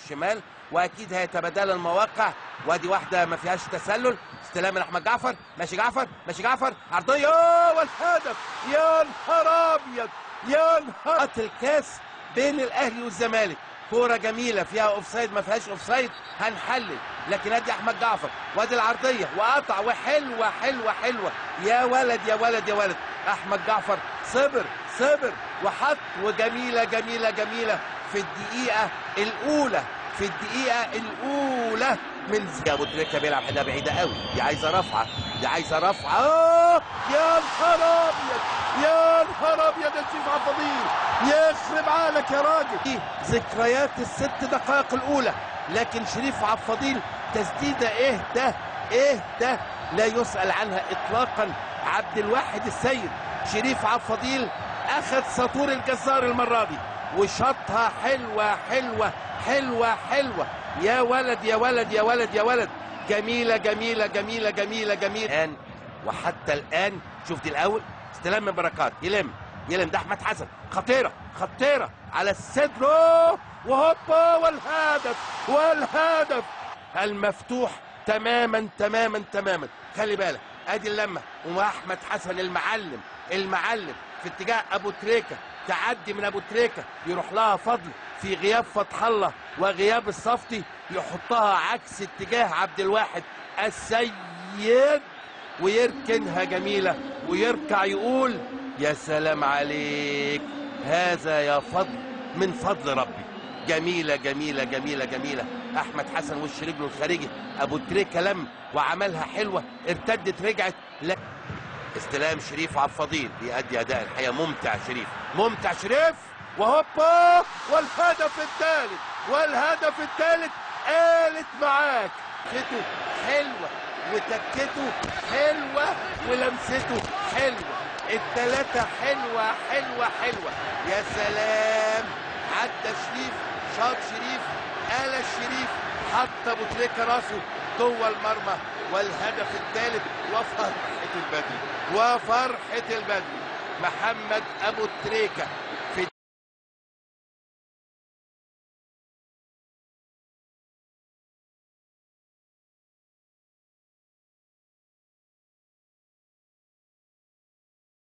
شمال، واكيد هيتبادل المواقع. وادي واحده ما فيهاش تسلل، استلام من احمد جعفر، ماشي جعفر، ماشي جعفر، عرضيه والهدف. يا نهار ابيض، يا نهار. الكاس بين الاهلي والزمالك، كوره جميله فيها اوفسايد ما فيهاش اوفسايد هنحلل، لكن ادي احمد جعفر وادي العرضيه وقطع وحلوه حلوه حلوه. يا ولد يا ولد يا ولد، احمد جعفر صبر وحط، وجميله جميله جميله في الدقيقه الاولى، في الدقيقه الاولى من ابو تريكه بيلعب حاجه بعيده قوي، دي عايزه رفعه، دي عايزه رفعه. يا نهار ابيض، يا نهار ابيض يا شريف عبد الفضيل، يخرب عقلك يا راجل. ذكريات ال6 دقائق الاولى، لكن شريف عبد الفضيل تسديده ايه ده لا يسأل عنها اطلاقا. عبد الواحد السيد، شريف عبد الفضيل اخذ سطور الجزار المره دي وشاطها حلوه حلوه حلوه حلوه. يا ولد يا ولد يا ولد يا ولد، جميله جميله جميله جميله جميله الان وحتى الان. شوف دي الاول، استلام من بركات، يلم ده احمد حسن، خطيره على الصدر وهوبا، والهدف المفتوح تماما. خلي بالك، ادي اللمه واحمد حسن المعلم في اتجاه ابو تريكه، تعدي من ابو تريكه يروح لها فضل في غياب فتح الله وغياب الصفتي، يحطها عكس اتجاه عبد الواحد السيد ويركنها جميله ويركع يقول يا سلام عليك، هذا يا فضل من فضل ربي. جميله جميله جميله جميله. احمد حسن وش رجله الخارجي، ابو تريكه لم وعملها حلوه، ارتدت رجعت. استلام شريف عبد الفضيل بيأدي اداء الحقيقه ممتع. شريف وهوبا، والهدف الثالث قالت معاك. خته حلوه وتكته حلوه ولمسته حلوه، الثلاثه حلوه. يا سلام، عدى شريف، شاط شريف، قال الشريف، حط ابو تريكه راسه جوه المرمى، والهدف الثالث وفرحه البدري محمد ابو تريكه